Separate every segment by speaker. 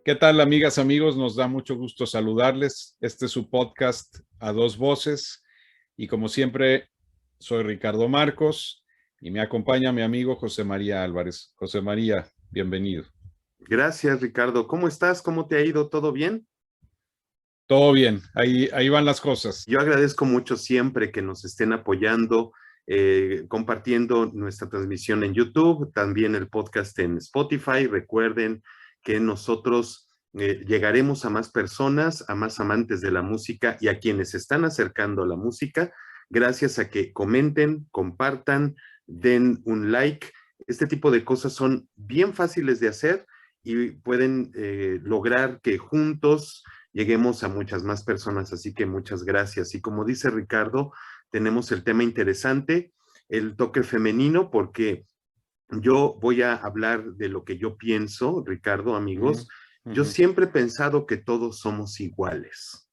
Speaker 1: ¿Qué tal, amigas, amigos? Nos da mucho gusto saludarles. Este es su podcast A Dos Voces y como siempre, soy Ricardo Marcos y me acompaña mi amigo José María Álvarez. José María, bienvenido.
Speaker 2: Gracias, Ricardo. ¿Cómo estás? ¿Cómo te ha ido? ¿Todo bien?
Speaker 1: Todo bien, ahí van las cosas.
Speaker 2: Yo agradezco mucho siempre que nos estén apoyando, compartiendo nuestra transmisión en YouTube, también el podcast en Spotify. Recuerden que nosotros llegaremos a más personas, a más amantes de la música y a quienes se están acercando a la música, gracias a que comenten, compartan, den un like. Este tipo de cosas son bien fáciles de hacer y pueden lograr que juntos lleguemos a muchas más personas, así que muchas gracias. Y como dice Ricardo, tenemos el tema interesante, el toque femenino, porque yo voy a hablar de lo que yo pienso, Ricardo, amigos. Yo siempre he pensado que todos somos iguales.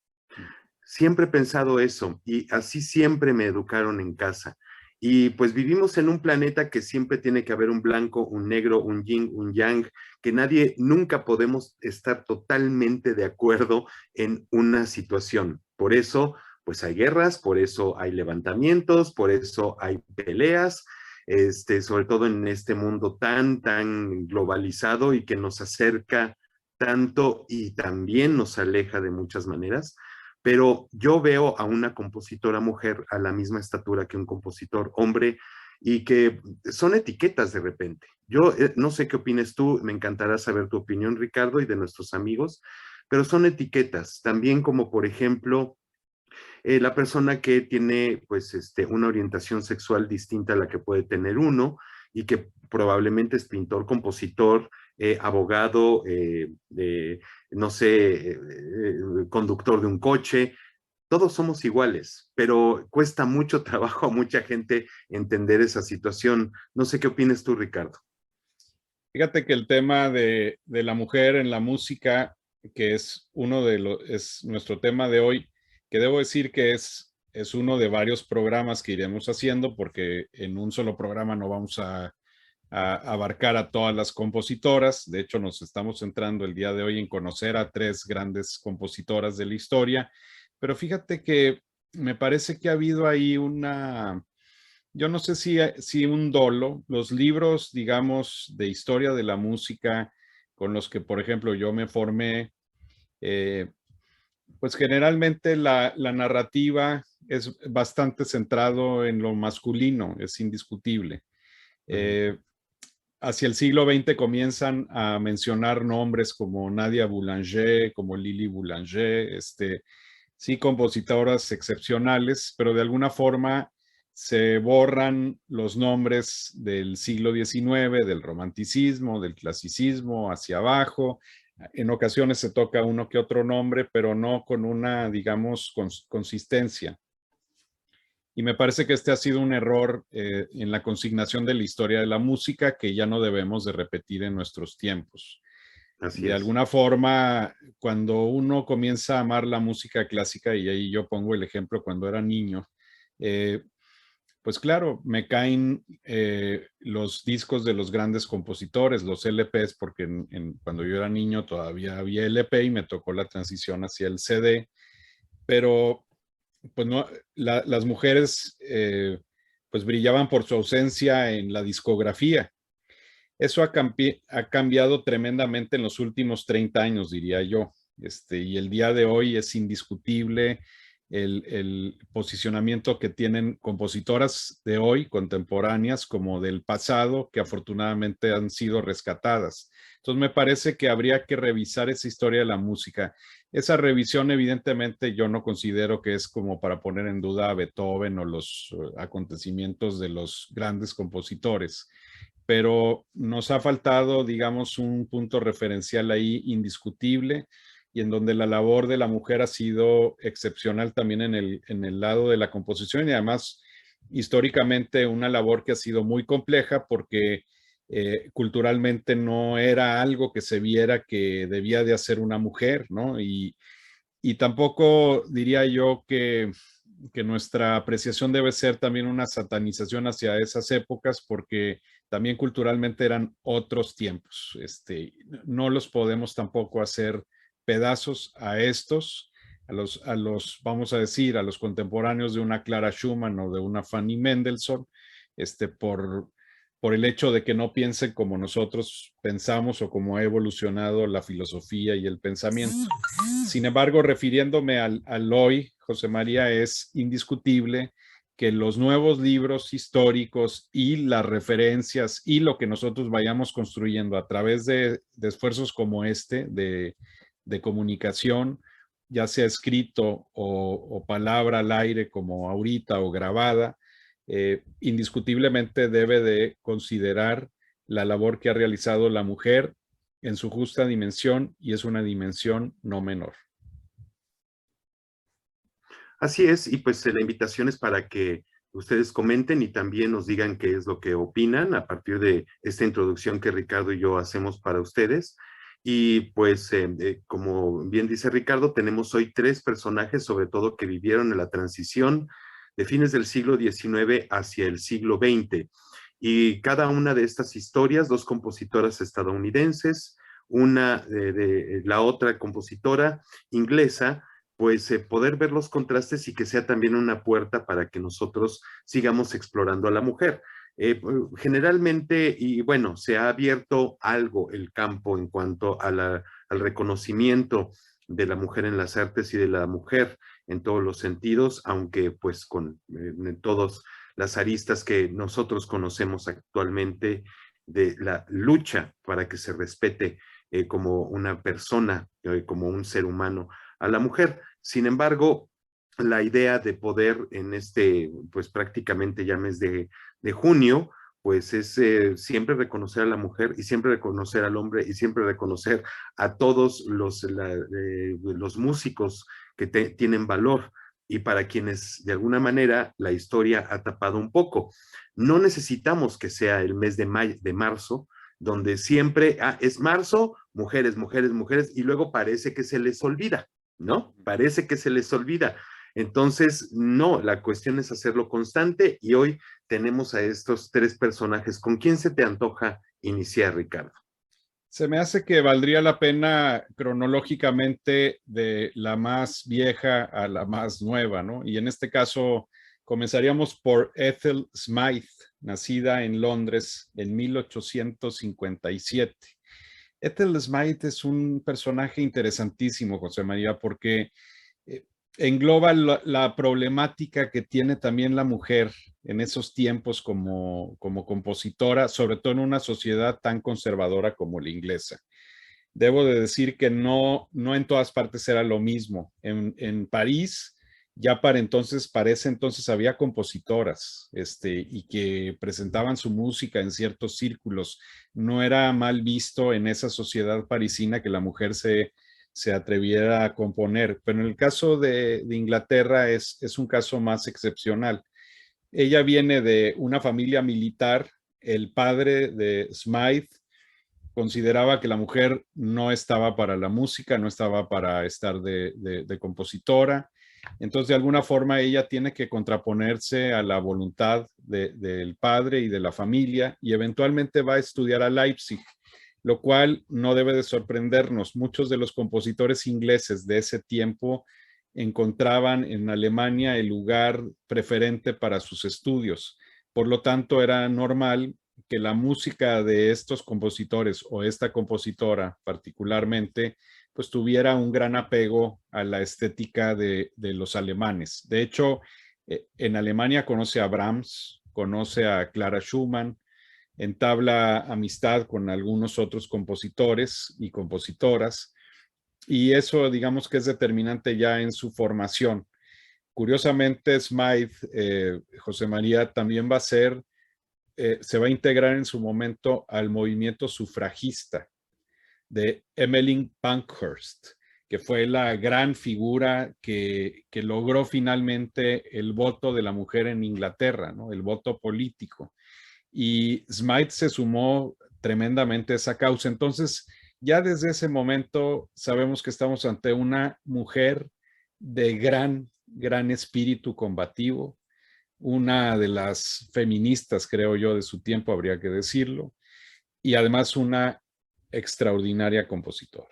Speaker 2: Siempre he pensado eso y así siempre me educaron en casa. Y pues vivimos en un planeta que siempre tiene que haber un blanco, un negro, un yin, un yang, que nadie, nunca podemos estar totalmente de acuerdo en una situación. Por eso, pues hay guerras, por eso hay levantamientos, por eso hay peleas, sobre todo en este mundo tan globalizado y que nos acerca tanto y también nos aleja de muchas maneras. Pero yo veo a una compositora mujer a la misma estatura que un compositor hombre y que son etiquetas de repente. Yo no sé qué opinas tú, me encantará saber tu opinión, Ricardo, y de nuestros amigos, pero son etiquetas, también como por ejemplo la persona que tiene pues una orientación sexual distinta a la que puede tener uno y que probablemente es pintor, compositor, abogado, no sé, conductor de un coche. Todos somos iguales, pero cuesta mucho trabajo a mucha gente entender esa situación. No sé qué opinas tú, Ricardo.
Speaker 1: Fíjate que el tema de la mujer en la música, que es es nuestro tema de hoy, que debo decir que es uno de varios programas que iremos haciendo, porque en un solo programa no vamos a abarcar a todas las compositoras. De hecho, nos estamos centrando el día de hoy en conocer a tres grandes compositoras de la historia. Pero fíjate que me parece que ha habido ahí yo no sé si un dolo, los libros, digamos, de historia de la música con los que, por ejemplo, yo me formé, eh, pues generalmente la narrativa es bastante centrado en lo masculino, es indiscutible. Eh, Hacia el siglo XX comienzan a mencionar nombres como Nadia Boulanger, como Lili Boulanger, sí, compositoras excepcionales, pero de alguna forma se borran los nombres del siglo XIX, del romanticismo, del clasicismo hacia abajo. En ocasiones se toca uno que otro nombre, pero no con una, digamos, consistencia. Y me parece que este ha sido un error en la consignación de la historia de la música que ya no debemos de repetir en nuestros tiempos.
Speaker 2: Así
Speaker 1: De
Speaker 2: es.
Speaker 1: alguna forma, cuando uno comienza a amar la música clásica, y ahí yo pongo el ejemplo cuando era niño, eh, pues claro, me caen los discos de los grandes compositores, los LPs, porque cuando yo era niño todavía había LP y me tocó la transición hacia el CD, pero pues no, las mujeres pues brillaban por su ausencia en la discografía. Eso ha cambiado tremendamente en los últimos 30 años, diría yo. Y el día de hoy es indiscutible el posicionamiento que tienen compositoras de hoy, contemporáneas, como del pasado, que afortunadamente han sido rescatadas. Entonces me parece que habría que revisar esa historia de la música. Esa revisión, evidentemente, yo no considero que es como para poner en duda a Beethoven o los acontecimientos de los grandes compositores, pero nos ha faltado, digamos, un punto referencial ahí indiscutible y en donde la labor de la mujer ha sido excepcional también en el lado de la composición y además históricamente una labor que ha sido muy compleja porque culturalmente no era algo que se viera que debía de hacer una mujer, ¿no? Y tampoco diría yo que nuestra apreciación debe ser también una satanización hacia esas épocas, porque también culturalmente eran otros tiempos. No los podemos tampoco hacer pedazos a estos, vamos a decir, a los contemporáneos de una Clara Schumann o de una Fanny Mendelssohn, por el hecho de que no piensen como nosotros pensamos o como ha evolucionado la filosofía y el pensamiento. Sin embargo, refiriéndome al hoy, José María, es indiscutible que los nuevos libros históricos y las referencias y lo que nosotros vayamos construyendo a través de esfuerzos como de comunicación, ya sea escrito o palabra al aire como ahorita o grabada, indiscutiblemente debe de considerar la labor que ha realizado la mujer en su justa dimensión, y es una dimensión no menor.
Speaker 2: Así es, y pues la invitación es para que ustedes comenten y también nos digan qué es lo que opinan a partir de esta introducción que Ricardo y yo hacemos para ustedes. Y pues, como bien dice Ricardo, tenemos hoy 3 personajes, sobre todo que vivieron en la transición de fines del siglo XIX hacia el siglo XX. Y cada una de estas historias, 2 compositoras estadounidenses, la otra compositora inglesa, pues poder ver los contrastes y que sea también una puerta para que nosotros sigamos explorando a la mujer. Generalmente, y bueno, se ha abierto algo el campo en cuanto a al reconocimiento de la mujer en las artes y de la mujer en todos los sentidos, aunque pues con todas las aristas que nosotros conocemos actualmente de la lucha para que se respete como una persona, como un ser humano a la mujer. Sin embargo, la idea de poder en pues prácticamente ya mes de junio, pues es siempre reconocer a la mujer y siempre reconocer al hombre y siempre reconocer a todos los músicos que tienen valor y para quienes de alguna manera la historia ha tapado un poco. No necesitamos que sea el mes de marzo, donde siempre, es marzo, mujeres, mujeres, mujeres, y luego parece que se les olvida, ¿no? Parece que se les olvida. Entonces, no, la cuestión es hacerlo constante y hoy tenemos a estos 3 personajes. ¿Con quién se te antoja iniciar, Ricardo?
Speaker 1: Se me hace que valdría la pena cronológicamente de la más vieja a la más nueva, ¿no? Y en este caso comenzaríamos por Ethel Smythe, nacida en Londres en 1857. Ethel Smythe es un personaje interesantísimo, José María, porque engloba la problemática que tiene también la mujer en esos tiempos como compositora, sobre todo en una sociedad tan conservadora como la inglesa. Debo de decir que no en todas partes era lo mismo. En París, ya para ese entonces había compositoras y que presentaban su música en ciertos círculos. No era mal visto en esa sociedad parisina que la mujer se atreviera a componer, pero en el caso de Inglaterra es un caso más excepcional. Ella viene de una familia militar. El padre de Smythe consideraba que la mujer no estaba para la música, no estaba para estar de compositora. Entonces, de alguna forma, ella tiene que contraponerse a la voluntad del padre y de la familia, y eventualmente va a estudiar a Leipzig, lo cual no debe de sorprendernos. Muchos de los compositores ingleses de ese tiempo encontraban en Alemania el lugar preferente para sus estudios. Por lo tanto, era normal que la música de estos compositores o esta compositora particularmente, pues tuviera un gran apego a la estética de los alemanes. De hecho, en Alemania conoce a Brahms, conoce a Clara Schumann, entabla amistad con algunos otros compositores y compositoras, y eso digamos que es determinante ya en su formación. Curiosamente, Smythe, José María, también se va a integrar en su momento al movimiento sufragista de Emmeline Pankhurst, que fue la gran figura que logró finalmente el voto de la mujer en Inglaterra, ¿no? El voto político. Y Smythe se sumó tremendamente a esa causa. Entonces, ya desde ese momento sabemos que estamos ante una mujer de gran espíritu combativo, una de las feministas, creo yo, de su tiempo, habría que decirlo, y además una extraordinaria compositora.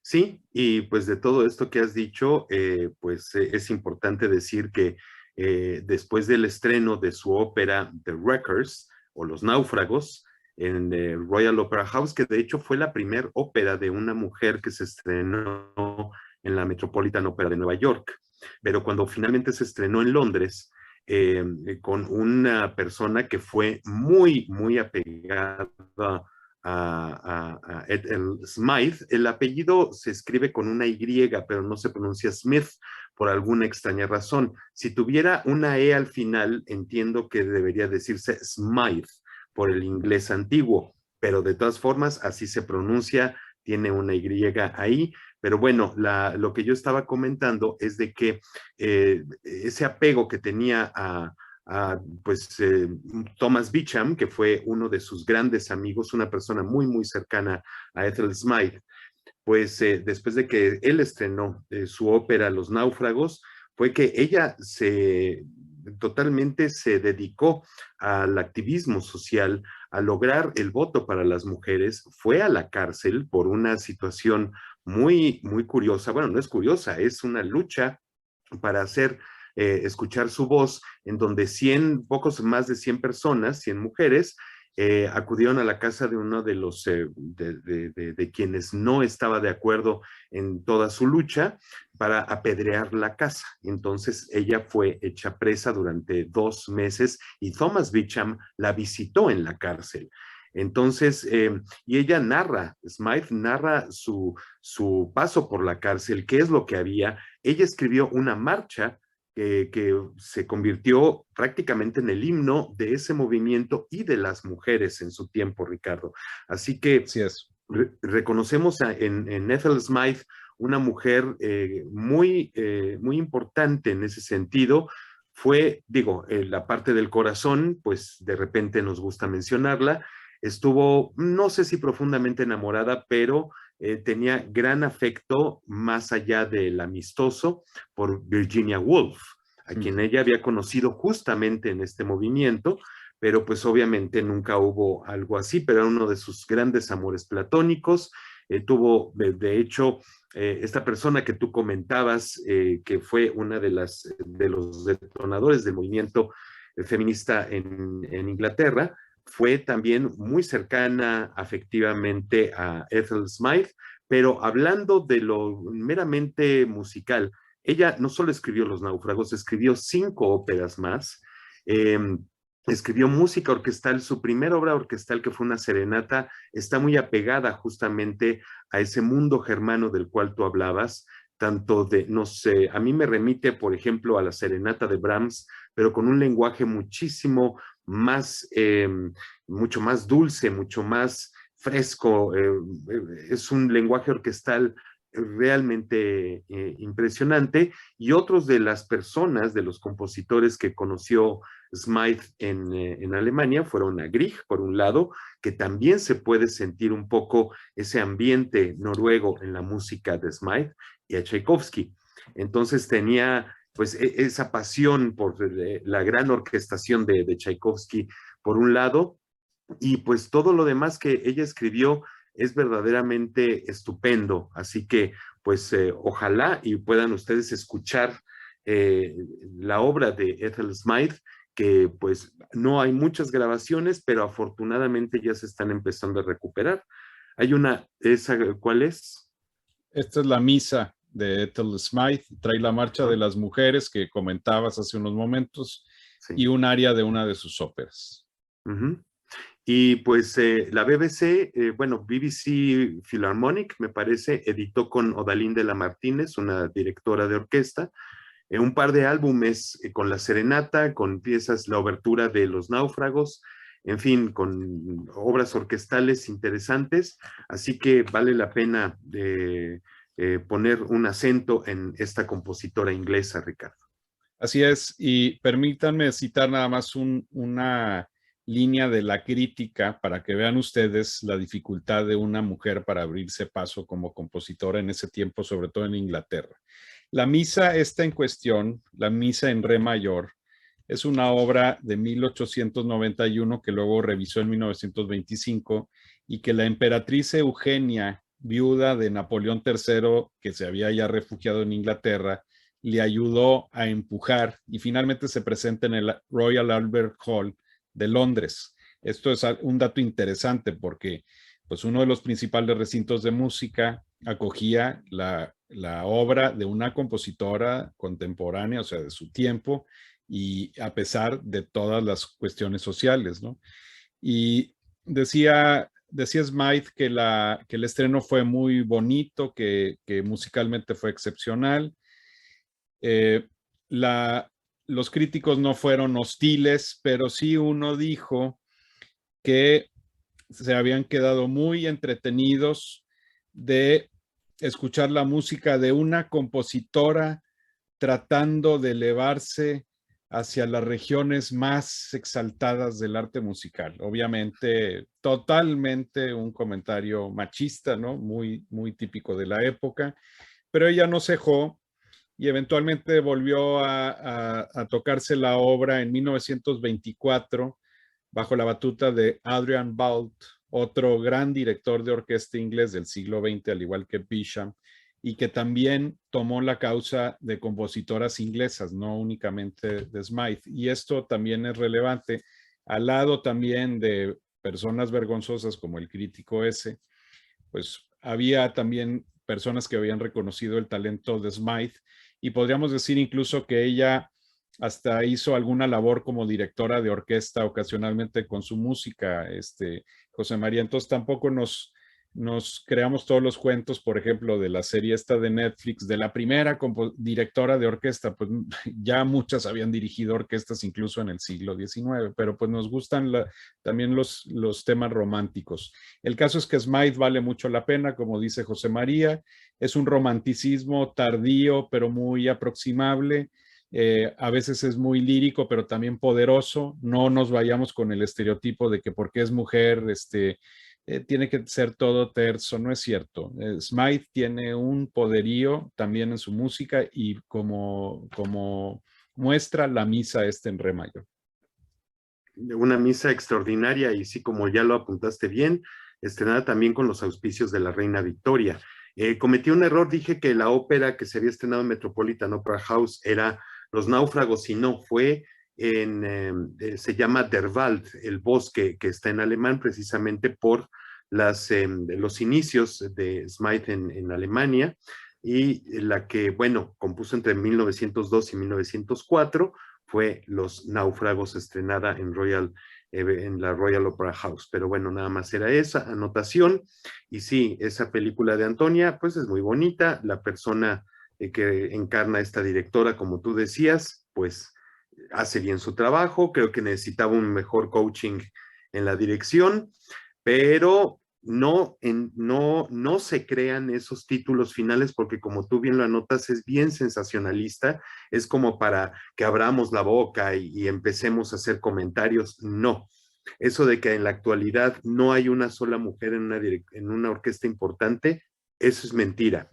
Speaker 2: Sí, y pues de todo esto que has dicho, es importante decir que después del estreno de su ópera The Wreckers o Los Náufragos en el Royal Opera House, que de hecho fue la primera ópera de una mujer que se estrenó en la Metropolitan Opera de Nueva York, pero cuando finalmente se estrenó en Londres, con una persona que fue muy, muy apegada a Ethel Smythe. El apellido se escribe con una Y, pero no se pronuncia Smith por alguna extraña razón. Si tuviera una E al final, entiendo que debería decirse Smythe por el inglés antiguo, pero de todas formas así se pronuncia, tiene una Y ahí. Pero bueno, lo que yo estaba comentando es de que ese apego que tenía Thomas Beecham, que fue uno de sus grandes amigos, una persona muy, muy cercana a Ethel Smythe, pues después de que él estrenó su ópera Los Náufragos, fue que ella totalmente se dedicó al activismo social, a lograr el voto para las mujeres, fue a la cárcel por una situación muy, muy curiosa. Bueno, no es curiosa, es una lucha para hacer escuchar su voz, en donde pocos más de 100 personas, 100 mujeres, acudieron a la casa de uno de los de quienes no estaba de acuerdo en toda su lucha para apedrear la casa. Entonces ella fue hecha presa durante 2 meses y Thomas Beecham la visitó en la cárcel. Entonces, y ella Smythe narra su paso por la cárcel, qué es lo que había. Ella escribió una marcha que se convirtió prácticamente en el himno de ese movimiento y de las mujeres en su tiempo, Ricardo. Así que
Speaker 1: Así es.
Speaker 2: reconocemos en Ethel Smythe una mujer muy, muy importante en ese sentido. Fue, digo, la parte del corazón, pues de repente nos gusta mencionarla. Estuvo, no sé si profundamente enamorada, pero tenía gran afecto más allá del amistoso por Virginia Woolf, a quien ella había conocido justamente en este movimiento, pero pues obviamente nunca hubo algo así, pero era uno de sus grandes amores platónicos. Tuvo, de hecho, esta persona que tú comentabas, que fue una de los detonadores del movimiento feminista en Inglaterra, fue también muy cercana afectivamente a Ethel Smythe, pero hablando de lo meramente musical, ella no solo escribió Los Náufragos, escribió 5 óperas más, eh, escribió música orquestal, su primera obra orquestal, que fue una serenata, está muy apegada justamente a ese mundo germano del cual tú hablabas, tanto de, no sé, a mí me remite, por ejemplo, a la serenata de Brahms, pero con un lenguaje muchísimo más, mucho más dulce, mucho más fresco, es un lenguaje orquestal realmente impresionante, y otros de las personas, de los compositores que conoció Smythe en Alemania fueron a Grieg, por un lado, que también se puede sentir un poco ese ambiente noruego en la música de Smythe, y a Tchaikovsky. Entonces tenía pues esa pasión por la gran orquestación de Tchaikovsky, por un lado, y pues todo lo demás que ella escribió es verdaderamente estupendo. Así que pues ojalá y puedan ustedes escuchar eh, la obra de Ethel Smythe, que pues no hay muchas grabaciones, pero afortunadamente ya se están empezando a recuperar. Hay una, ¿cuál es?
Speaker 1: Esta es la misa de Ethel Smythe, trae la marcha de las mujeres que comentabas hace unos momentos
Speaker 2: Sí.
Speaker 1: y un aria de una de sus óperas.
Speaker 2: Y pues la BBC, bueno, BBC Philharmonic, me parece, editó con Odalín de la Martínez, una directora de orquesta, un par de álbumes con la serenata, con piezas, la obertura de Los Náufragos, en fin, con obras orquestales interesantes, así que vale la pena poner un acento en esta compositora inglesa, Ricardo.
Speaker 1: Así es, y permítanme citar nada más una línea de la crítica para que vean ustedes la dificultad de una mujer para abrirse paso como compositora en ese tiempo, sobre todo en Inglaterra. La misa está en cuestión, la misa en re mayor, Es una obra de 1891 que luego revisó en 1925 y que la emperatriz Eugenia, viuda de Napoleón III, que se había ya refugiado en Inglaterra, le ayudó a empujar y finalmente se presenta en el Royal Albert Hall de Londres. Esto es un dato interesante porque pues uno de los principales recintos de música acogía la obra de una compositora contemporánea, o sea, de su tiempo, y a pesar de todas las cuestiones sociales, ¿no? Y decía Smythe que el estreno fue muy bonito, que musicalmente fue excepcional. Eh, la, los críticos no fueron hostiles, pero sí uno dijo que se habían quedado muy entretenidos de escuchar la música de una compositora tratando de elevarse hacia las regiones más exaltadas del arte musical. Obviamente, totalmente un comentario machista, ¿no? Muy, muy típico de la época, pero ella no cejó y eventualmente volvió a tocarse la obra en 1924 bajo la batuta de Adrian Boult, otro gran director de orquesta inglés del siglo XX, al igual que Bisham, y que también tomó la causa de compositoras inglesas, no únicamente de Smythe. Y esto también es relevante, al lado también de personas vergonzosas como el crítico ese, pues había también personas que habían reconocido el talento de Smythe y podríamos decir incluso que ella hasta hizo alguna labor como directora de orquesta ocasionalmente con su música, José María. Entonces tampoco nos creamos todos los cuentos, por ejemplo, de la serie esta de Netflix, de la primera directora de orquesta, pues ya muchas habían dirigido orquestas incluso en el siglo XIX, pero pues nos gustan también los temas románticos. El caso es que Smythe vale mucho la pena, como dice José María, es un romanticismo tardío, pero muy aproximable. A veces es muy lírico, pero también poderoso. No nos vayamos con el estereotipo de que porque es mujer, tiene que ser todo terso. No es cierto. Smythe tiene un poderío también en su música y como muestra la misa en re mayor.
Speaker 2: Una misa extraordinaria y sí, como ya lo apuntaste bien, estrenada también con los auspicios de la reina Victoria. Cometí un error, dije que la ópera que se había estrenado en Metropolitan Opera House era Los Náufragos, y no, fue se llama Der Wald, el bosque, que está en alemán precisamente por los inicios de Smythe en Alemania, y la que, bueno, compuso entre 1902 y 1904, fue Los Náufragos, estrenada en la Royal Opera House. Pero bueno, nada más era esa anotación. Y sí, esa película de Antonia, pues es muy bonita. La persona que encarna a esta directora, como tú decías, pues hace bien su trabajo. Creo que necesitaba un mejor coaching en la dirección, pero no se crean esos títulos finales porque, como tú bien lo anotas, es bien sensacionalista, es como para que abramos la boca y empecemos a hacer comentarios. No, eso de que en la actualidad no hay una sola mujer en una orquesta importante, eso es mentira.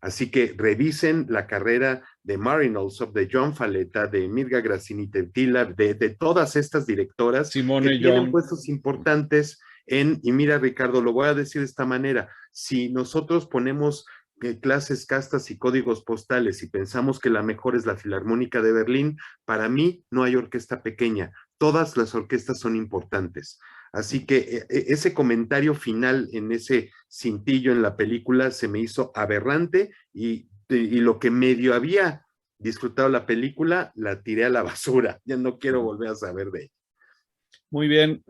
Speaker 2: Así que revisen la carrera de Marin Alsop, de Joan Faletta, de Mirga Grazzini Tettila, de todas estas directoras
Speaker 1: Simone
Speaker 2: que tienen
Speaker 1: Young.
Speaker 2: puestos importantes y mira, Ricardo, lo voy a decir de esta manera: si nosotros ponemos clases, castas y códigos postales y pensamos que la mejor es la Filarmónica de Berlín, para mí no hay orquesta pequeña, todas las orquestas son importantes. Así que ese comentario final en ese cintillo en la película se me hizo aberrante, y lo que medio había disfrutado la película la tiré a la basura, ya no quiero volver a saber de ella.
Speaker 1: Muy bien,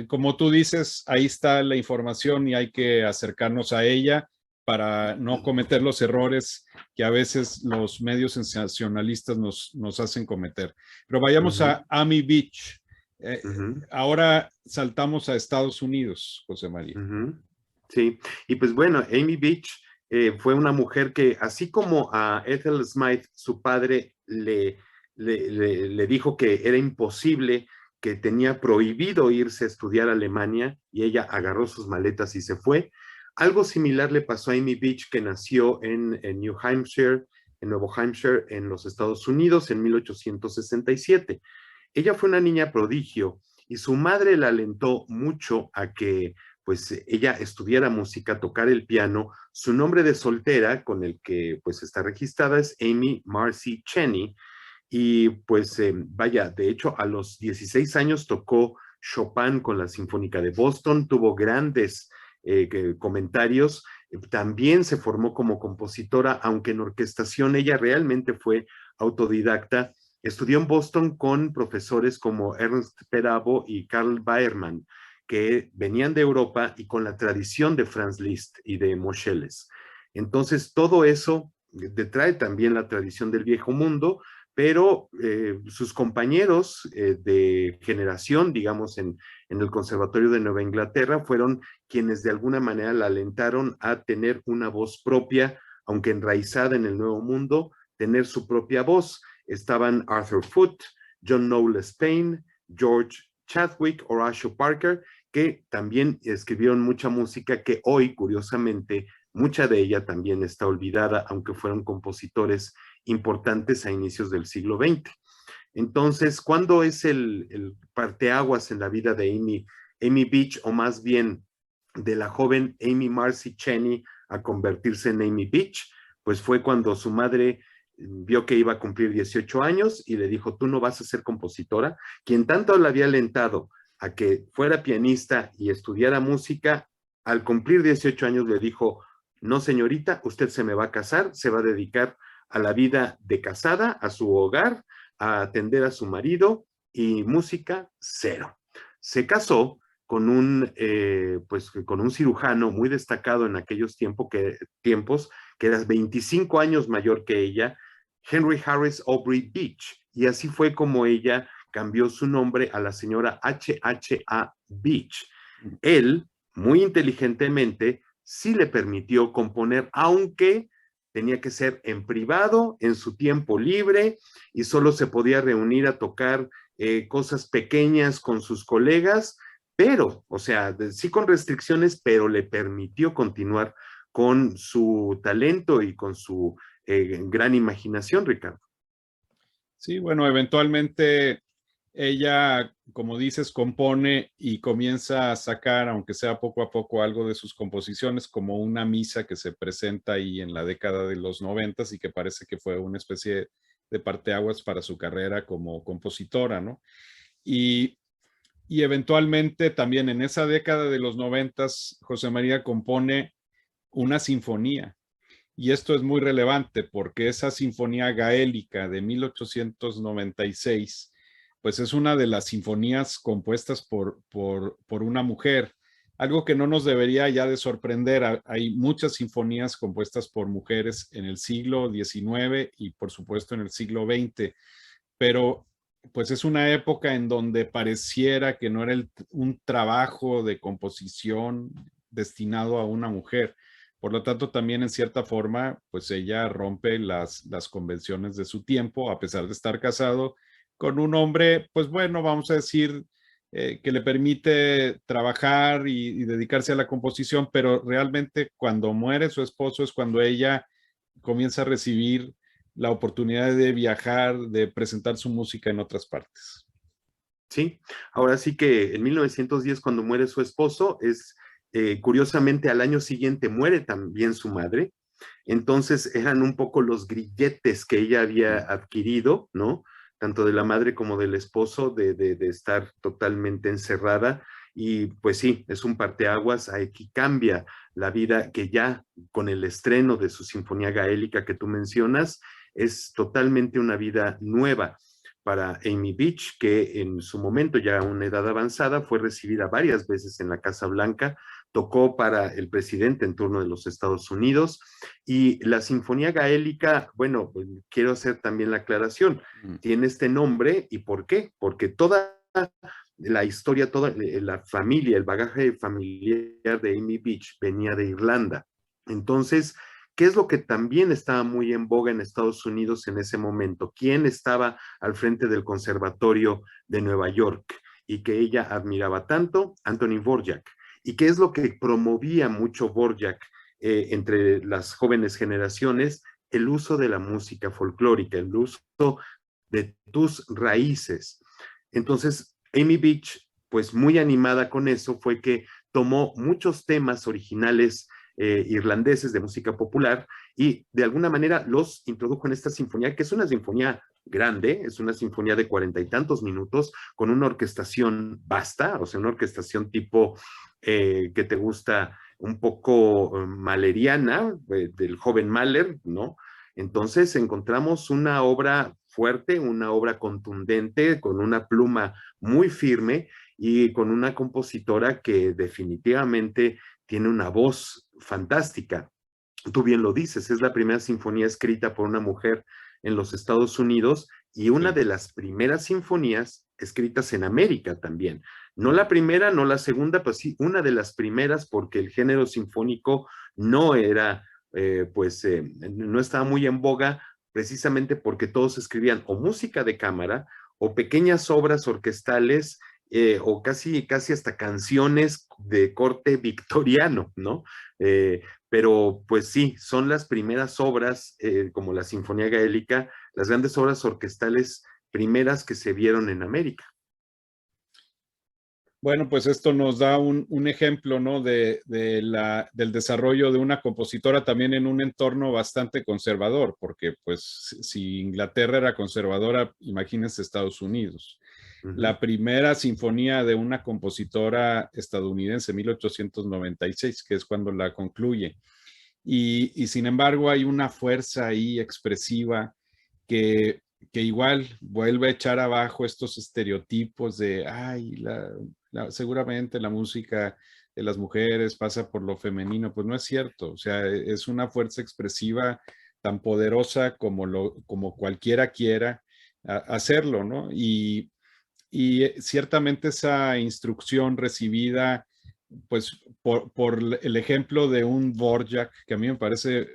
Speaker 1: como tú dices, ahí está la información y hay que acercarnos a ella para no cometer los errores que a veces los medios sensacionalistas nos hacen cometer. Pero vayamos a Amy Beach. Ahora saltamos a Estados Unidos, José María.
Speaker 2: Sí, y pues bueno, Amy Beach fue una mujer que, así como a Ethel Smythe, su padre le dijo que era imposible, que tenía prohibido irse a estudiar a Alemania, y ella agarró sus maletas y se fue. Algo similar le pasó a Amy Beach, que nació en Nuevo Hampshire, en los Estados Unidos, en 1867. ella fue una niña prodigio y su madre la alentó mucho a que pues ella estudiara música, tocar el piano. Su nombre de soltera, con el que pues está registrada, es Amy Marcy Cheney. Y pues vaya, de hecho a los 16 años tocó Chopin con la Sinfónica de Boston, tuvo grandes comentarios, también se formó como compositora, aunque en orquestación ella realmente fue autodidacta. Estudió en Boston con profesores como Ernst Perabo y Karl Bayermann, que venían de Europa y con la tradición de Franz Liszt y de Moscheles. Entonces, todo eso trae también la tradición del viejo mundo, pero sus compañeros de generación, digamos, en el Conservatorio de Nueva Inglaterra, fueron quienes de alguna manera la alentaron a tener una voz propia, aunque enraizada en el Nuevo Mundo, tener su propia voz. Estaban Arthur Foote, John Knowles Paine, George Chadwick, Horatio Parker, que también escribieron mucha música que hoy, curiosamente, mucha de ella también está olvidada, aunque fueron compositores importantes a inicios del siglo XX. Entonces, ¿cuándo es el parteaguas en la vida de Amy Beach, o más bien de la joven Amy Marcy Cheney a convertirse en Amy Beach? Pues fue cuando su madre vio que iba a cumplir 18 años y le dijo, tú no vas a ser compositora. Quien tanto le había alentado a que fuera pianista y estudiara música, al cumplir 18 años le dijo, no señorita, usted se me va a casar, se va a dedicar a la vida de casada, a su hogar, a atender a su marido, y música cero. Se casó con con un cirujano muy destacado en aquellos tiempos, que era 25 años mayor que ella, Henry Harris Aubrey Beach, y así fue como ella cambió su nombre a la señora H.H.A. Beach. Él, muy inteligentemente, sí le permitió componer, aunque tenía que ser en privado, en su tiempo libre, y solo se podía reunir a tocar cosas pequeñas con sus colegas, pero, o sea, sí con restricciones, pero le permitió continuar con su talento y con su gran imaginación, Ricardo.
Speaker 1: Sí, bueno, eventualmente ella, como dices, compone y comienza a sacar, aunque sea poco a poco, algo de sus composiciones, como una misa que se presenta ahí en la década de los 90 y que parece que fue una especie de parteaguas para su carrera como compositora, ¿no? Y, y eventualmente también en esa década de los 90, José María compone una sinfonía. Y esto es muy relevante porque esa sinfonía gaélica de 1896, pues es una de las sinfonías compuestas por una mujer, algo que no nos debería ya de sorprender. Hay muchas sinfonías compuestas por mujeres en el siglo XIX y por supuesto en el siglo XX, pero pues es una época en donde pareciera que no era un trabajo de composición destinado a una mujer. Por lo tanto, también en cierta forma, pues ella rompe las convenciones de su tiempo, a pesar de estar casado con un hombre, pues bueno, vamos a decir, que le permite trabajar y dedicarse a la composición, pero realmente cuando muere su esposo es cuando ella comienza a recibir la oportunidad de viajar, de presentar su música en otras partes.
Speaker 2: Sí, ahora sí que en 1910, cuando muere su esposo, curiosamente al año siguiente muere también su madre. Entonces eran un poco los grilletes que ella había adquirido, ¿no? Tanto de la madre como del esposo, de estar totalmente encerrada. Y pues sí, es un parteaguas, aquí cambia la vida, que ya con el estreno de su Sinfonía Gaélica que tú mencionas, es totalmente una vida nueva para Amy Beach, que en su momento, ya a una edad avanzada, fue recibida varias veces en la Casa Blanca, tocó para el presidente en turno de los Estados Unidos, y la Sinfonía Gaélica, bueno, pues, quiero hacer también la aclaración, tiene este nombre, ¿y por qué? Porque toda la historia, toda la familia, el bagaje familiar de Amy Beach venía de Irlanda. Entonces, ¿qué es lo que también estaba muy en boga en Estados Unidos en ese momento? ¿Quién estaba al frente del Conservatorio de Nueva York y que ella admiraba tanto? Anthony Dvorak. ¿Y qué es lo que promovía mucho Dvorak entre las jóvenes generaciones? El uso de la música folclórica, el uso de tus raíces. Entonces, Amy Beach, pues muy animada con eso, fue que tomó muchos temas originales irlandeses de música popular y de alguna manera los introdujo en esta sinfonía, que es una sinfonía grande, es una sinfonía de 40 y tantos minutos con una orquestación vasta, o sea, una orquestación tipo que te gusta un poco maleriana, del joven Mahler, ¿no? Entonces encontramos una obra fuerte, una obra contundente, con una pluma muy firme y con una compositora que definitivamente tiene una voz fantástica. Tú bien lo dices, es la primera sinfonía escrita por una mujer en los Estados Unidos y una
Speaker 1: Sí.
Speaker 2: de las primeras sinfonías escritas en América también. No la primera, no la segunda, pero sí una de las primeras porque el género sinfónico no era, no estaba muy en boga precisamente porque todos escribían o música de cámara o pequeñas obras orquestales o casi hasta canciones de corte victoriano, ¿no? Pero pues sí, son las primeras obras, como la Sinfonía Gaélica, las grandes obras orquestales primeras que se vieron en América.
Speaker 1: Bueno, pues esto nos da un ejemplo, ¿no? Del desarrollo de una compositora también en un entorno bastante conservador, porque pues si Inglaterra era conservadora, imagínense Estados Unidos.
Speaker 2: Ujú.
Speaker 1: La primera sinfonía de una compositora estadounidense, 1896, que es cuando la concluye. Y sin embargo hay una fuerza ahí expresiva que, que igual vuelve a echar abajo estos estereotipos de, ay, seguramente la música de las mujeres pasa por lo femenino. Pues no es cierto, o sea, es una fuerza expresiva tan poderosa como cualquiera quiera hacerlo, ¿no? Y ciertamente esa instrucción recibida, pues por el ejemplo de un Dvorak, que a mí me parece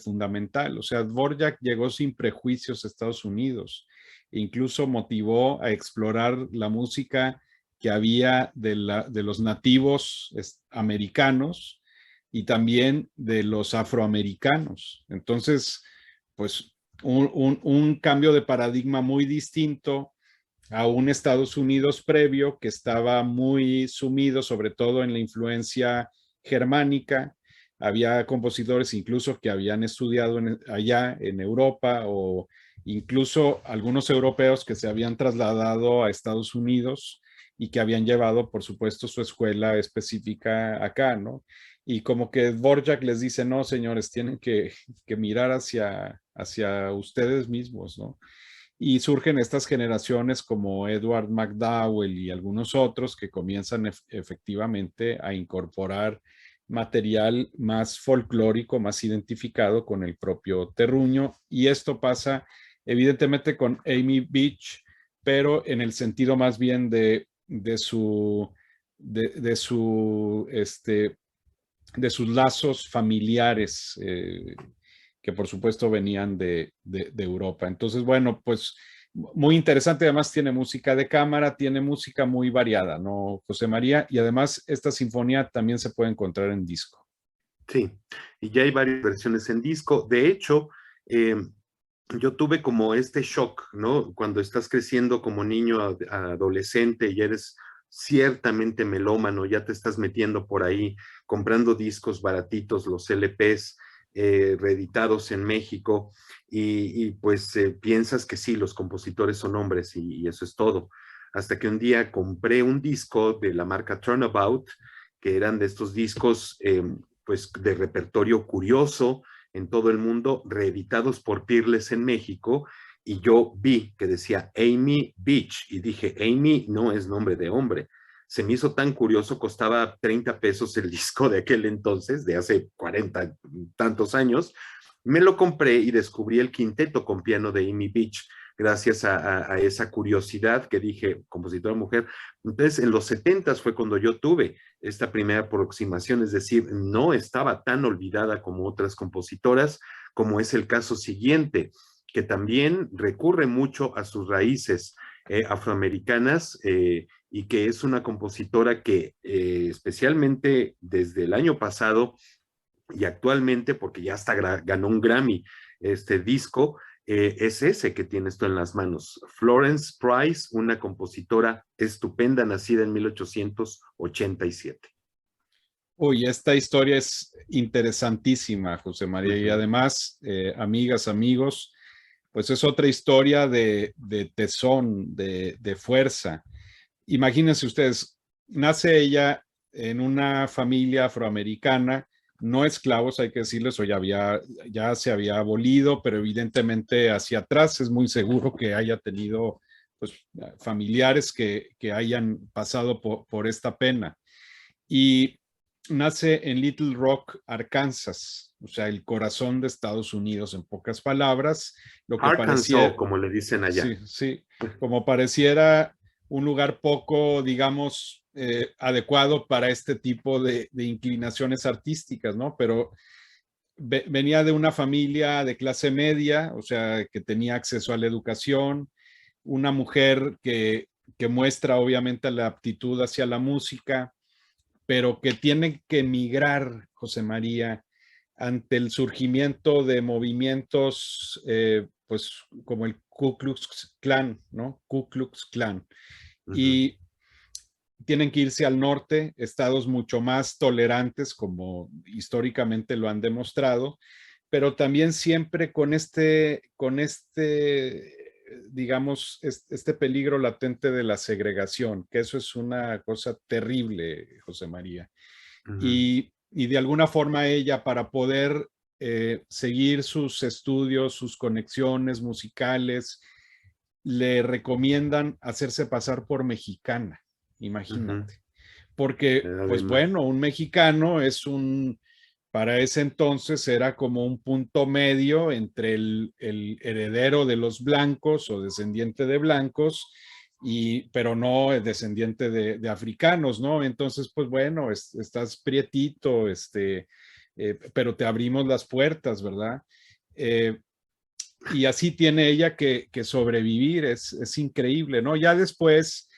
Speaker 1: fundamental. O sea, Dvorak llegó sin prejuicios a Estados Unidos, e incluso motivó a explorar la música que había de los nativos americanos y también de los afroamericanos. Entonces, pues un cambio de paradigma muy distinto a un Estados Unidos previo que estaba muy sumido, sobre todo en la influencia germánica. Había compositores incluso que habían estudiado allá en Europa, o incluso algunos europeos que se habían trasladado a Estados Unidos y que habían llevado, por supuesto, su escuela específica acá, ¿no? Y como que Dvorak les dice, no, señores, tienen que mirar hacia ustedes mismos, ¿no? Y surgen estas generaciones como Edward McDowell y algunos otros que comienzan efectivamente a incorporar material más folclórico, más identificado con el propio terruño. Y esto pasa evidentemente con Amy Beach, pero en el sentido más bien de sus lazos familiares, que por supuesto venían de Europa. Entonces, bueno, pues muy interesante. Además tiene música de cámara, tiene música muy variada, ¿no, José María? Y además esta sinfonía también se puede encontrar en disco.
Speaker 2: Sí, y ya hay varias versiones en disco. De hecho, yo tuve como este shock, ¿no? Cuando estás creciendo como niño, adolescente y eres ciertamente melómano, ya te estás metiendo por ahí, comprando discos baratitos, los LPs reeditados en México, pues piensas que sí, los compositores son hombres y eso es todo. Hasta que un día compré un disco de la marca Turnabout, que eran de estos discos pues de repertorio curioso, en todo el mundo, reeditados por Peerless en México, y yo vi que decía Amy Beach, y dije, Amy no es nombre de hombre. Se me hizo tan curioso, costaba 30 pesos el disco de aquel entonces, de hace 40 tantos años. Me lo compré y descubrí el quinteto con piano de Amy Beach, gracias a esa curiosidad que dije, compositora mujer. Entonces, en los 70s fue cuando yo tuve esta primera aproximación, es decir, no estaba tan olvidada como otras compositoras, como es el caso siguiente, que también recurre mucho a sus raíces afroamericanas y que es una compositora que especialmente desde el año pasado y actualmente, porque ya hasta ganó un Grammy este disco, es ese que tienes tú en las manos. Florence Price, una compositora estupenda, nacida en 1887.
Speaker 1: Uy, esta historia es interesantísima, José María, y además, amigas, amigos, pues es otra historia de tesón, de fuerza. Imagínense ustedes, nace ella en una familia afroamericana, no esclavos, hay que decirles, o ya se había abolido, pero evidentemente hacia atrás es muy seguro que haya tenido pues, familiares que hayan pasado por esta pena. Y nace en Little Rock, Arkansas, o sea, el corazón de Estados Unidos, en pocas palabras, lo que
Speaker 2: Arkansas,
Speaker 1: parecía,
Speaker 2: como le dicen allá.
Speaker 1: sí, sí, como pareciera un lugar poco, digamos, adecuado para este tipo de inclinaciones artísticas, ¿no? Pero venía de una familia de clase media, o sea, que tenía acceso a la educación, una mujer que muestra obviamente la aptitud hacia la música, pero que tiene que emigrar, José María, ante el surgimiento de movimientos, pues como el Ku Klux Klan, ¿no? Ku Klux Klan. Y tienen que irse al norte, estados mucho más tolerantes, como históricamente lo han demostrado, pero también siempre digamos, este peligro latente de la segregación, que eso es una cosa terrible, José María. Y de alguna forma ella, para poder seguir sus estudios, sus conexiones musicales, le recomiendan hacerse pasar por mexicana, imagínate. Porque, pues
Speaker 2: Además.
Speaker 1: bueno, un mexicano para ese entonces era como un punto medio entre el heredero de los blancos o descendiente de blancos, pero no descendiente de africanos, ¿no? Entonces, pues bueno, estás prietito, pero te abrimos las puertas, ¿verdad? Y así tiene ella que sobrevivir, es increíble, ¿no? Ya después,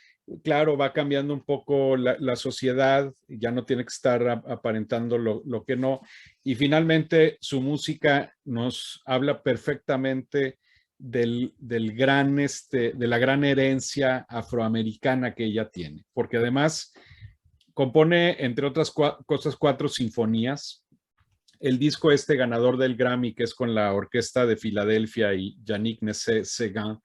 Speaker 1: claro, va cambiando un poco la sociedad, ya no tiene que estar aparentando lo que no, y finalmente su música nos habla perfectamente de la gran herencia afroamericana que ella tiene, porque además compone, entre otras cosas, 4 sinfonías. El disco ganador del Grammy, que es con la Orquesta de Filadelfia y Yannick Nézet-Séguin,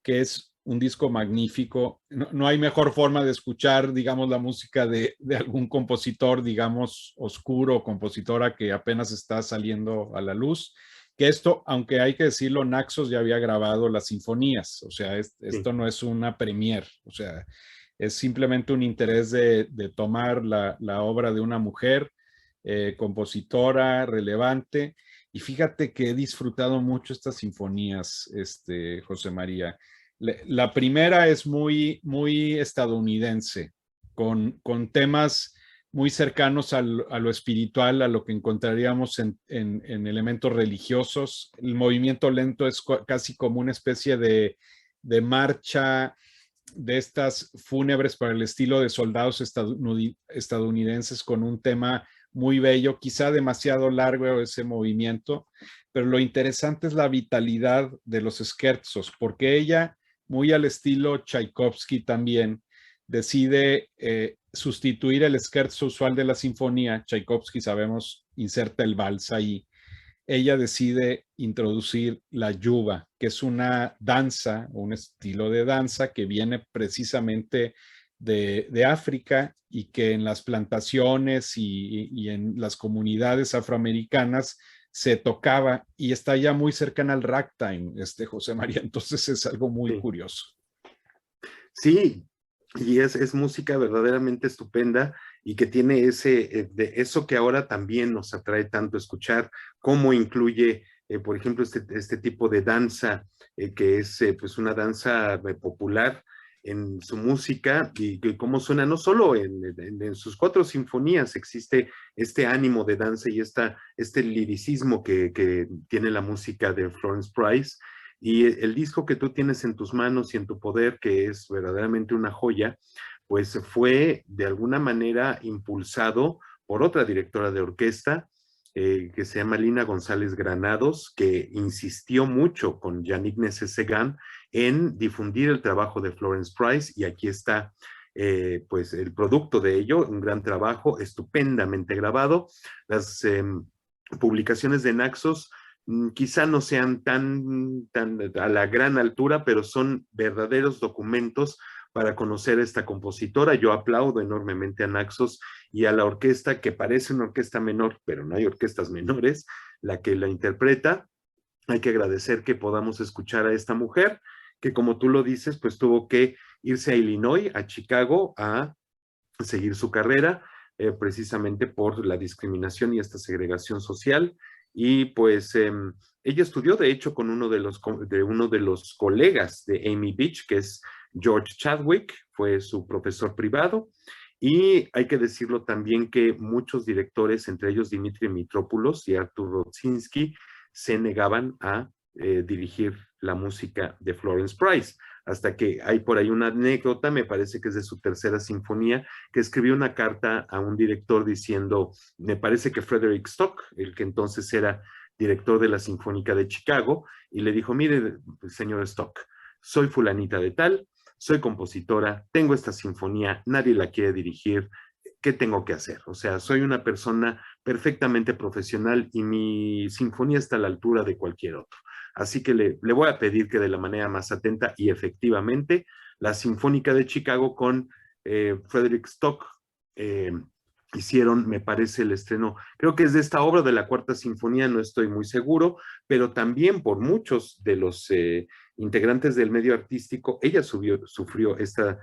Speaker 1: que es un disco magnífico. No hay mejor forma de escuchar, digamos, la música de algún compositor, digamos, oscuro, compositora que apenas está saliendo a la luz, que esto, aunque hay que decirlo, Naxos ya había grabado las sinfonías, o sea, esto no es una premier, o sea, es simplemente un interés de tomar la obra de una mujer, compositora relevante. Y fíjate que he disfrutado mucho estas sinfonías, José María. La primera es muy estadounidense, con temas muy cercanos a lo espiritual, a lo que encontraríamos en elementos religiosos. El movimiento lento es casi como una especie de marcha de estas fúnebres para el estilo de soldados estadounidenses, con un tema muy bello, quizá demasiado largo ese movimiento, pero lo interesante es la vitalidad de los scherzos, porque ella, muy al estilo Tchaikovsky también, decide sustituir el scherzo usual de la sinfonía. Tchaikovsky, sabemos, inserta el vals ahí. Ella decide introducir la yuba, que es una danza, un estilo de danza que viene precisamente de África, y que en las plantaciones y en las comunidades afroamericanas se tocaba, y está ya muy cercana al ragtime, José María. Entonces es algo muy
Speaker 2: Sí.
Speaker 1: curioso.
Speaker 2: Sí, y es música verdaderamente estupenda y que tiene de eso que ahora también nos atrae tanto escuchar, cómo incluye, por ejemplo, este tipo de danza, que es pues una danza popular en su música, y cómo suena no solo en sus 4 sinfonías, existe este ánimo de danza y este liricismo que tiene la música de Florence Price. Y el disco que tú tienes en tus manos y en tu poder, que es verdaderamente una joya, pues fue de alguna manera impulsado por otra directora de orquesta, que se llama Lina González Granados, que insistió mucho con Yannick Nézet-Séguin en difundir el trabajo de Florence Price, y aquí está pues el producto de ello, un gran trabajo, estupendamente grabado. Las publicaciones de Naxos quizá no sean tan a la gran altura, pero son verdaderos documentos para conocer a esta compositora. Yo aplaudo enormemente a Naxos y a la orquesta, que parece una orquesta menor, pero no hay orquestas menores, la que la interpreta. Hay que agradecer que podamos escuchar a esta mujer, que como tú lo dices, pues tuvo que irse a Illinois, a Chicago, a seguir su carrera, precisamente por la discriminación y esta segregación social. Y pues ella estudió, de hecho, con uno de los colegas de Amy Beach, que es George Chadwick, fue su profesor privado. Y hay que decirlo también que muchos directores, entre ellos Dimitri Mitropoulos y Artur Rodzinski, se negaban a dirigir la música de Florence Price, hasta que hay por ahí una anécdota, me parece que es de su tercera sinfonía, que escribió una carta a un director diciendo, me parece que Frederick Stock, el que entonces era director de la Sinfónica de Chicago, y le dijo, mire, señor Stock, soy fulanita de tal, soy compositora, tengo esta sinfonía, nadie la quiere dirigir, ¿qué tengo que hacer? O sea, soy una persona perfectamente profesional y mi sinfonía está a la altura de cualquier otro. Así que le voy a pedir que de la manera más atenta, y efectivamente, la Sinfónica de Chicago con Frederick Stock hicieron, me parece, el estreno, creo que es de esta obra de la Cuarta Sinfonía, no estoy muy seguro, pero también por muchos de los integrantes del medio artístico, ella sufrió esta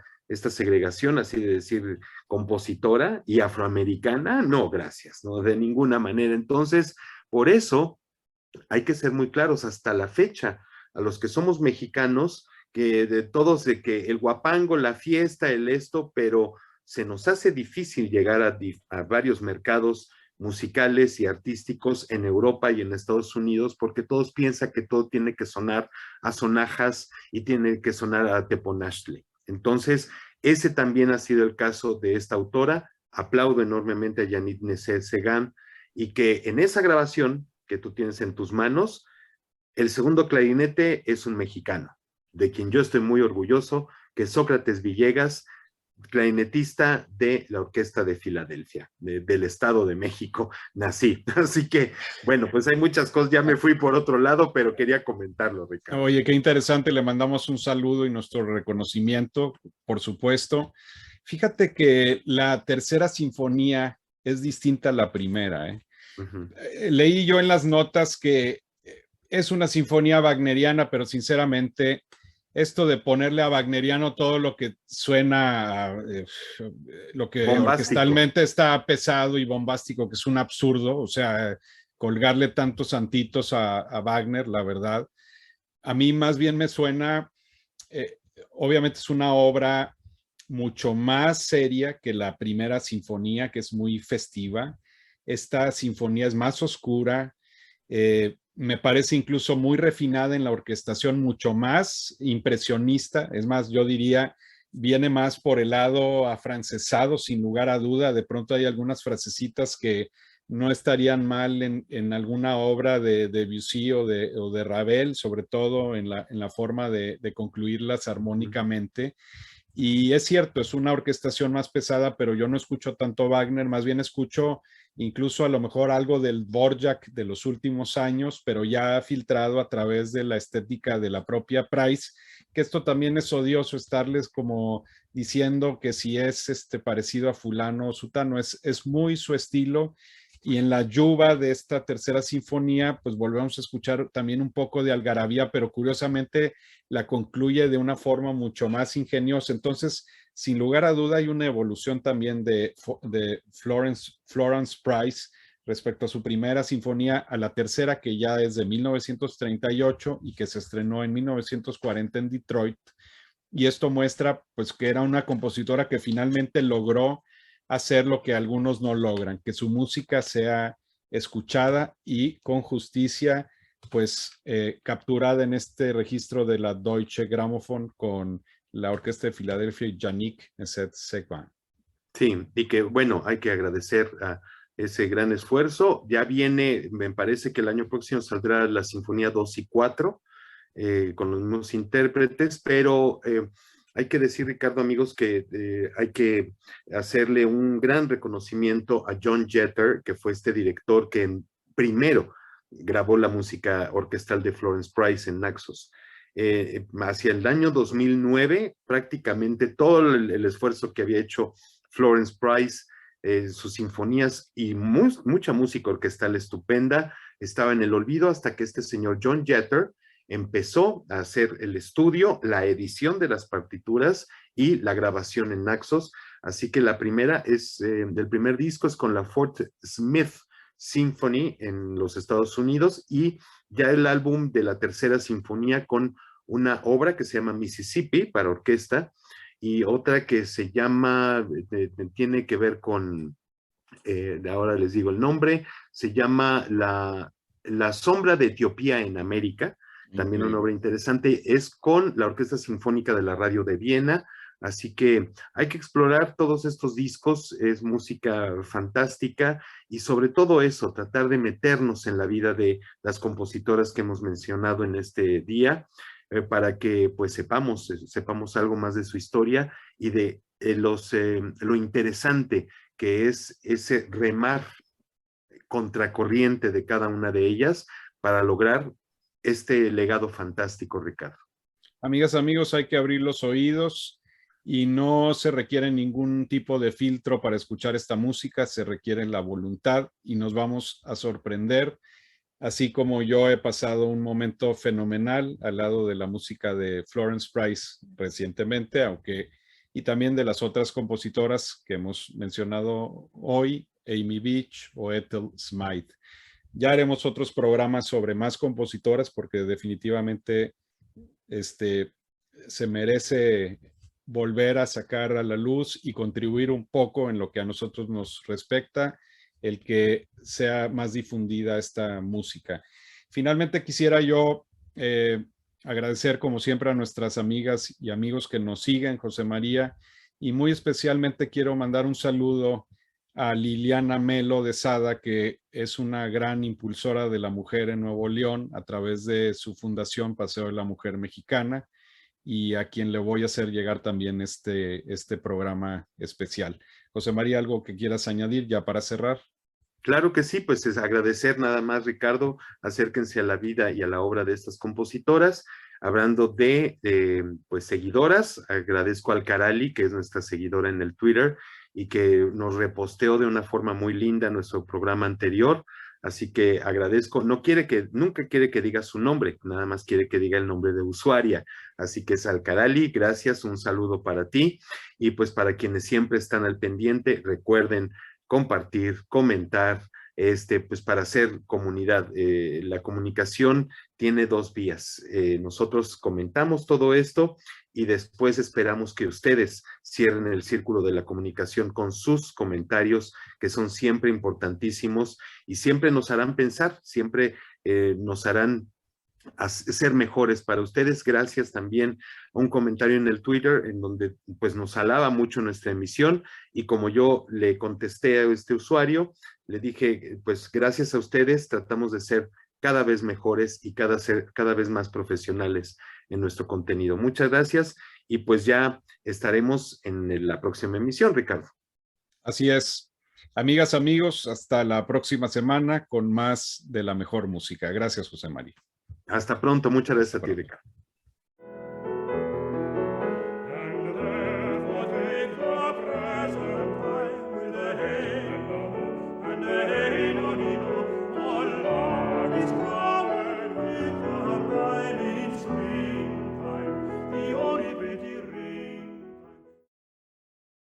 Speaker 2: segregación, así de decir, compositora y afroamericana, no, gracias, no, de ninguna manera. Entonces, por eso hay que ser muy claros, hasta la fecha, a los que somos mexicanos, que de todos, de que el guapango, la fiesta, el esto, pero se nos hace difícil llegar a varios mercados musicales y artísticos en Europa y en Estados Unidos, porque todos piensan que todo tiene que sonar a sonajas y tiene que sonar a teponaztle. Entonces, ese también ha sido el caso de esta autora. Aplaudo enormemente a Yannick Nézet-Séguin, y que en esa grabación que tú tienes en tus manos, el segundo clarinete es un mexicano, de quien yo estoy muy orgulloso, que es Sócrates Villegas, clarinetista de la Orquesta de Filadelfia, del Estado de México, nací. Así que, bueno, pues hay muchas cosas, ya me fui por otro lado, pero quería comentarlo, Ricardo.
Speaker 1: Oye, qué interesante, le mandamos un saludo y nuestro reconocimiento, por supuesto. Fíjate que la tercera sinfonía es distinta a la primera, ¿eh?
Speaker 2: Uh-huh.
Speaker 1: Leí yo en las notas que es una sinfonía wagneriana, pero sinceramente esto de ponerle a wagneriano todo lo que suena, lo que
Speaker 2: Bombástico.
Speaker 1: orquestalmente está pesado y bombástico, que es un absurdo, o sea, colgarle tantos santitos a Wagner, la verdad. A mí más bien me suena, obviamente es una obra mucho más seria que la primera sinfonía, que es muy festiva. Esta sinfonía es más oscura, me parece incluso muy refinada en la orquestación, mucho más impresionista. Es más, yo diría, viene más por el lado afrancesado, sin lugar a duda. De pronto hay algunas frasecitas que no estarían mal en alguna obra de Debussy o de Ravel, sobre todo en la forma de concluirlas armónicamente. Y es cierto, es una orquestación más pesada, pero yo no escucho tanto Wagner, más bien escucho incluso a lo mejor algo del Dvorak de los últimos años, pero ya filtrado a través de la estética de la propia Price, que esto también es odioso estarles como diciendo que si es parecido a fulano o sutano, es muy su estilo. Y en la yuba de esta tercera sinfonía, pues volvemos a escuchar también un poco de algarabía, pero curiosamente la concluye de una forma mucho más ingeniosa. Entonces, sin lugar a duda, hay una evolución también de Florence Price respecto a su primera sinfonía a la tercera, que ya es de 1938 y que se estrenó en 1940 en Detroit. Y esto muestra pues que era una compositora que finalmente logró hacer lo que algunos no logran, que su música sea escuchada y con justicia pues capturada en este registro de la Deutsche Grammophon con la Orquesta de Filadelfia y Yannick Nézet-Séguin.
Speaker 2: Sí, y que bueno, hay que agradecer ese gran esfuerzo. Ya viene, me parece que el año próximo saldrá la Sinfonía 2 y 4, con los mismos intérpretes, pero hay que decir, Ricardo, amigos, que hay que hacerle un gran reconocimiento a John Jeter, que fue este director que primero grabó la música orquestal de Florence Price en Naxos. Hacia el año 2009, prácticamente todo el esfuerzo que había hecho Florence Price, sus sinfonías y mucha música orquestal estupenda, estaba en el olvido hasta que este señor John Jeter empezó a hacer el estudio, la edición de las partituras y la grabación en Naxos. Así que la primera es, del primer disco es con la Fort Smith Symphony en los Estados Unidos, y ya el álbum de la tercera sinfonía con una obra que se llama Mississippi para orquesta, y otra que se llama, tiene que ver con, ahora les digo el nombre, se llama La Sombra de Etiopía en América, también una obra interesante, es con la Orquesta Sinfónica de la Radio de Viena. Así que hay que explorar todos estos discos, es música fantástica, y sobre todo eso, tratar de meternos en la vida de las compositoras que hemos mencionado en este día, para que pues sepamos algo más de su historia y de lo interesante que es ese remar contracorriente de cada una de ellas para lograr este legado fantástico, Ricardo.
Speaker 1: Amigas, amigos, hay que abrir los oídos y no se requiere ningún tipo de filtro para escuchar esta música, se requiere la voluntad y nos vamos a sorprender, así como yo he pasado un momento fenomenal al lado de la música de Florence Price recientemente, y también de las otras compositoras que hemos mencionado hoy, Amy Beach o Ethel Smythe. Ya haremos otros programas sobre más compositoras porque definitivamente se merece volver a sacar a la luz y contribuir un poco en lo que a nosotros nos respecta, el que sea más difundida esta música. Finalmente quisiera yo agradecer como siempre a nuestras amigas y amigos que nos siguen, José María, y muy especialmente quiero mandar un saludo a Liliana Melo de Sada, que es una gran impulsora de la mujer en Nuevo León a través de su fundación Paseo de la Mujer Mexicana, y a quien le voy a hacer llegar también este programa especial. José María, ¿algo que quieras añadir ya para cerrar?
Speaker 2: Claro que sí, pues es agradecer nada más, Ricardo, acérquense a la vida y a la obra de estas compositoras. Hablando de pues seguidoras, agradezco al Carali, que es nuestra seguidora en el Twitter y que nos reposteó de una forma muy linda nuestro programa anterior. Así que agradezco, nunca quiere que diga su nombre, nada más quiere que diga el nombre de usuaria. Así que es Alcarali, gracias, un saludo para ti. Y pues para quienes siempre están al pendiente, recuerden compartir, comentar, pues para hacer comunidad. La comunicación tiene dos vías. Nosotros comentamos todo esto y después esperamos que ustedes cierren el círculo de la comunicación con sus comentarios, que son siempre importantísimos y siempre nos harán pensar, siempre nos harán a ser mejores para ustedes. Gracias también a un comentario en el Twitter en donde pues nos alaba mucho nuestra emisión, y como yo le contesté a este usuario, le dije pues gracias a ustedes tratamos de ser cada vez mejores y cada vez más profesionales en nuestro contenido. Muchas gracias y pues ya estaremos en la próxima emisión, Ricardo.
Speaker 1: Así es. Amigas, amigos, hasta la próxima semana con más de la mejor música. Gracias, José María.
Speaker 2: Hasta pronto. Muchas gracias a ti, Ricardo.